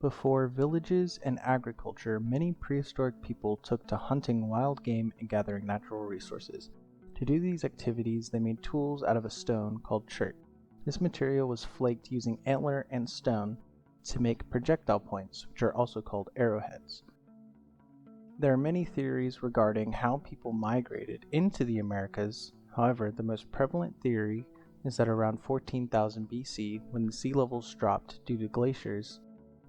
Before villages and agriculture, many prehistoric people took to hunting wild game and gathering natural resources. To do these activities, they made tools out of a stone called chert. This material was flaked using antler and stone to make projectile points, which are also called arrowheads. There are many theories regarding how people migrated into the Americas. However, the most prevalent theory is that around 14,000 BC, when the sea levels dropped due to glaciers,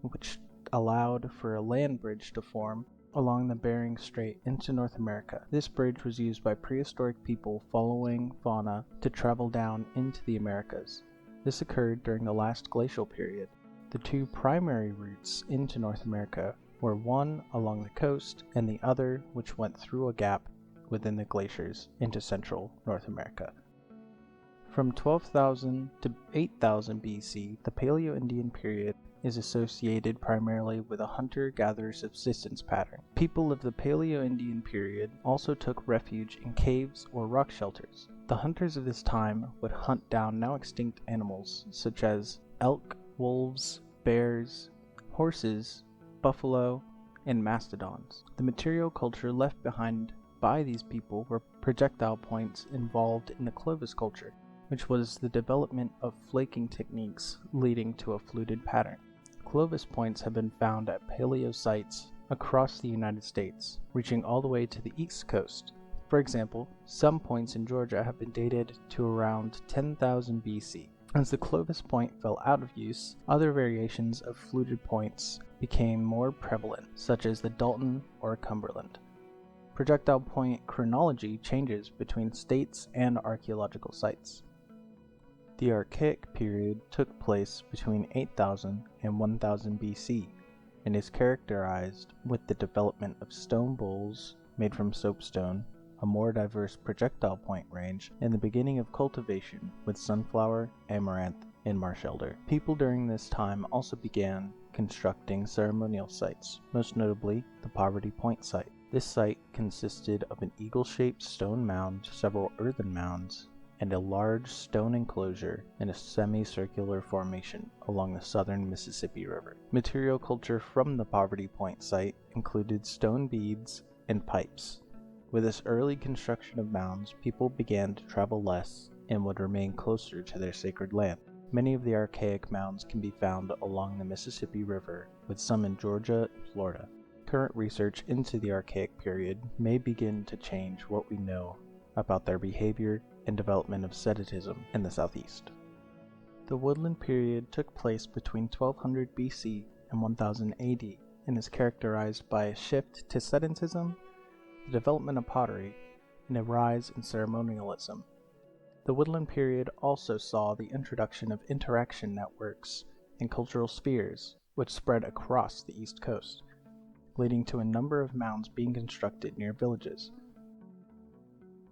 which allowed for a land bridge to form along the Bering Strait into North America. This bridge was used by prehistoric people following fauna to travel down into the Americas. This occurred during the last glacial period. The two primary routes into North America were one along the coast and the other which went through a gap within the glaciers into central North America. From 12,000 to 8,000 BC, the Paleo-Indian period is associated primarily with a hunter-gatherer subsistence pattern. People of the Paleo-Indian period also took refuge in caves or rock shelters. The hunters of this time would hunt down now extinct animals such as elk, wolves, bears, horses, buffalo, and mastodons. The material culture left behind by these people were projectile points involved in the Clovis culture, which was the development of flaking techniques leading to a fluted pattern. Clovis points have been found at paleo sites across the United States, reaching all the way to the East Coast. For example, some points in Georgia have been dated to around 10,000 BC. As the Clovis point fell out of use, other variations of fluted points became more prevalent, such as the Dalton or Cumberland. Projectile point chronology changes between states and archaeological sites. The Archaic period took place between 8000 and 1000 BC and is characterized with the development of stone bowls made from soapstone, a more diverse projectile point range, and the beginning of cultivation with sunflower, amaranth, and marsh elder. People during this time also began constructing ceremonial sites, most notably the Poverty Point site. This site consisted of an eagle-shaped stone mound, several earthen mounds, and a large stone enclosure in a semicircular formation along the southern Mississippi River. Material culture from the Poverty Point site included stone beads and pipes. With this early construction of mounds, people began to travel less and would remain closer to their sacred land. Many of the archaic mounds can be found along the Mississippi River, with some in Georgia and Florida. Current research into the Archaic period may begin to change what we know about their behavior and development of sedentism in the southeast. The Woodland period took place between 1200 BC and 1000 AD and is characterized by a shift to sedentism, the development of pottery, and a rise in ceremonialism. The Woodland period also saw the introduction of interaction networks and cultural spheres, which spread across the East Coast, leading to a number of mounds being constructed near villages.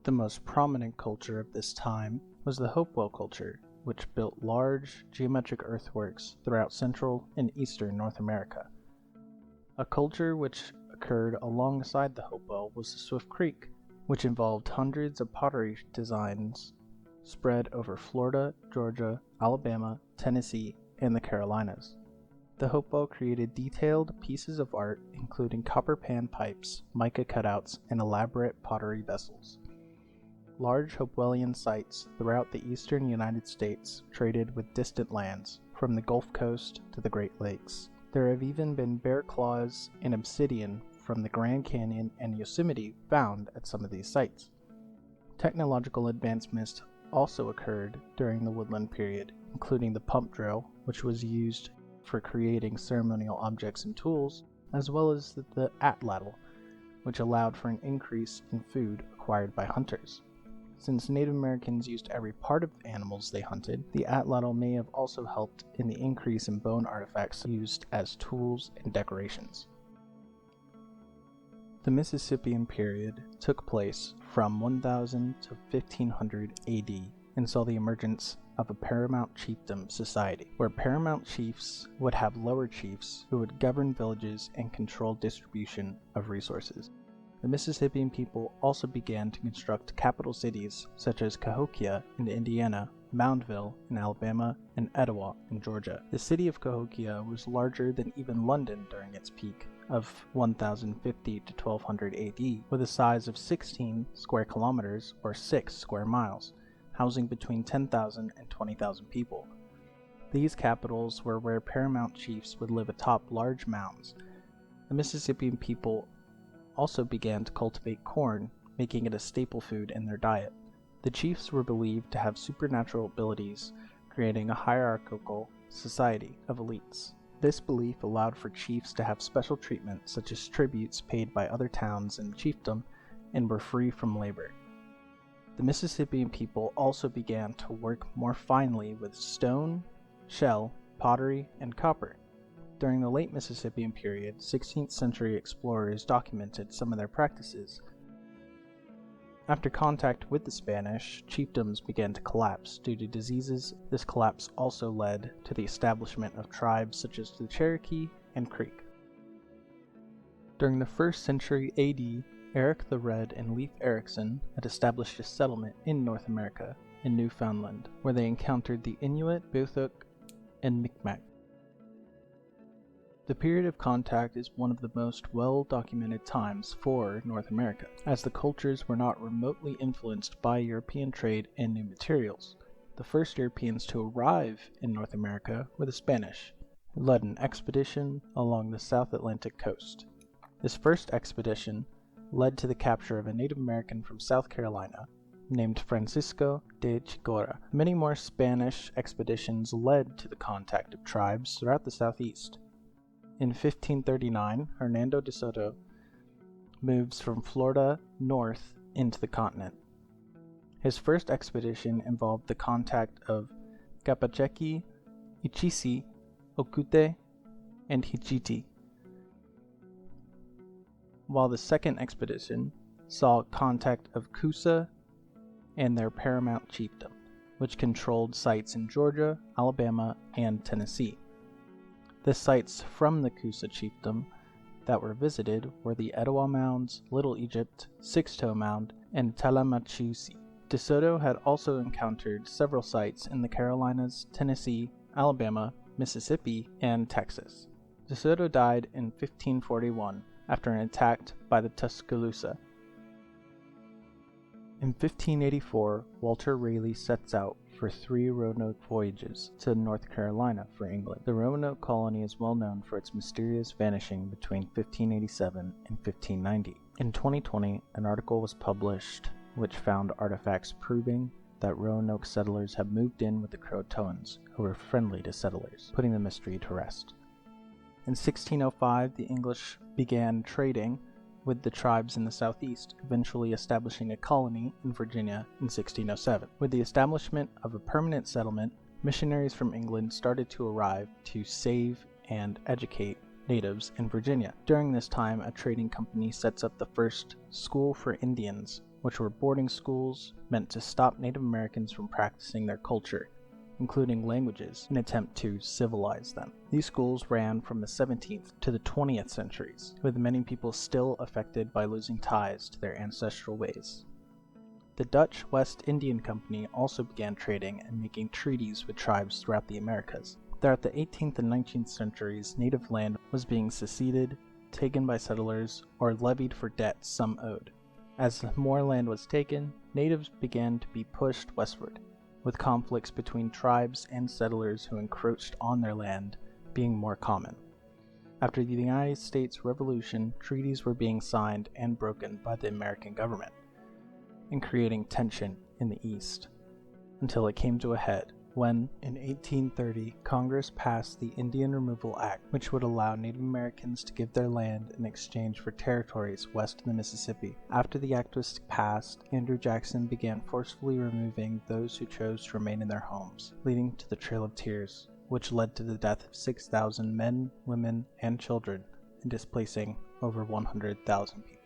The most prominent culture of this time was the Hopewell culture, which built large geometric earthworks throughout central and eastern North America. A culture which occurred alongside the Hopewell was the Swift Creek, which involved hundreds of pottery designs spread over Florida, Georgia, Alabama, Tennessee, and the Carolinas. The Hopewell created detailed pieces of art, including copper pan pipes, mica cutouts, and elaborate pottery vessels. Large Hopewellian sites throughout the eastern United States traded with distant lands, from the Gulf Coast to the Great Lakes. There have even been bear claws and obsidian from the Grand Canyon and Yosemite found at some of these sites. Technological advancements also occurred during the Woodland period, including the pump drill, which was used for creating ceremonial objects and tools, as well as the atlatl, which allowed for an increase in food acquired by hunters. Since Native Americans used every part of the animals they hunted, the atlatl may have also helped in the increase in bone artifacts used as tools and decorations. The Mississippian period took place from 1000 to 1500 AD and saw the emergence of a paramount chiefdom society, where paramount chiefs would have lower chiefs who would govern villages and control distribution of resources. The Mississippian people also began to construct capital cities such as Cahokia in Indiana, Moundville in Alabama, and Etowah in Georgia. The city of Cahokia was larger than even London during its peak of 1050 to 1200 AD, with a size of 16 square kilometers or 6 square miles, housing between 10,000 and 20,000 people. These capitals were where paramount chiefs would live atop large mounds. The Mississippian people also began to cultivate corn, making it a staple food in their diet. The chiefs were believed to have supernatural abilities, creating a hierarchical society of elites. This belief allowed for chiefs to have special treatment, such as tributes paid by other towns in the chiefdom, and were free from labor. The Mississippian people also began to work more finely with stone, shell, pottery, and copper. During the late Mississippian period, 16th century explorers documented some of their practices. After contact with the Spanish, chiefdoms began to collapse due to diseases. This collapse also led to the establishment of tribes such as the Cherokee and Creek. During the 1st century AD, Eric the Red and Leif Erikson had established a settlement in North America, in Newfoundland, where they encountered the Inuit, Beothuk, and Micmac. The period of contact is one of the most well-documented times for North America, as the cultures were not remotely influenced by European trade and new materials. The first Europeans to arrive in North America were the Spanish, who led an expedition along the South Atlantic coast. This first expedition led to the capture of a Native American from South Carolina, named Francisco de Chicora. Many more Spanish expeditions led to the contact of tribes throughout the Southeast. In 1539, Hernando de Soto moves from Florida north into the continent. His first expedition involved the contact of Capacheki, Ichisi, Okute, and Hichiti, while the second expedition saw contact of Coosa and their paramount chiefdom, which controlled sites in Georgia, Alabama, and Tennessee. The sites from the Coosa chiefdom that were visited were the Etowah Mounds, Little Egypt, Six-Toe Mound, and Talamachusi. De Soto had also encountered several sites in the Carolinas, Tennessee, Alabama, Mississippi, and Texas. De Soto died in 1541 after an attack by the Tuscaloosa. In 1584, Walter Raleigh sets out for 3 Roanoke voyages to North Carolina for England. The Roanoke colony is well known for its mysterious vanishing between 1587 and 1590. In 2020, an article was published which found artifacts proving that Roanoke settlers had moved in with the Croatoans, who were friendly to settlers, putting the mystery to rest. In 1605, the English began trading with the tribes in the southeast, eventually establishing a colony in Virginia in 1607. With the establishment of a permanent settlement, missionaries from England started to arrive to save and educate natives in Virginia. During this time, a trading company sets up the first School for Indians, which were boarding schools meant to stop Native Americans from practicing their culture, including languages, in an attempt to civilize them. These schools ran from the 17th to the 20th centuries, with many people still affected by losing ties to their ancestral ways. The Dutch West Indian Company also began trading and making treaties with tribes throughout the Americas. Throughout the 18th and 19th centuries, native land was being seceded, taken by settlers, or levied for debts some owed. As more land was taken, natives began to be pushed westward, with conflicts between tribes and settlers who encroached on their land being more common. After the United States Revolution, treaties were being signed and broken by the American government, and creating tension in the East, until it came to a head when, in 1830, Congress passed the Indian Removal Act, which would allow Native Americans to give their land in exchange for territories west of the Mississippi. After the act was passed, Andrew Jackson began forcefully removing those who chose to remain in their homes, leading to the Trail of Tears, which led to the death of 6,000 men, women, and children, and displacing over 100,000 people.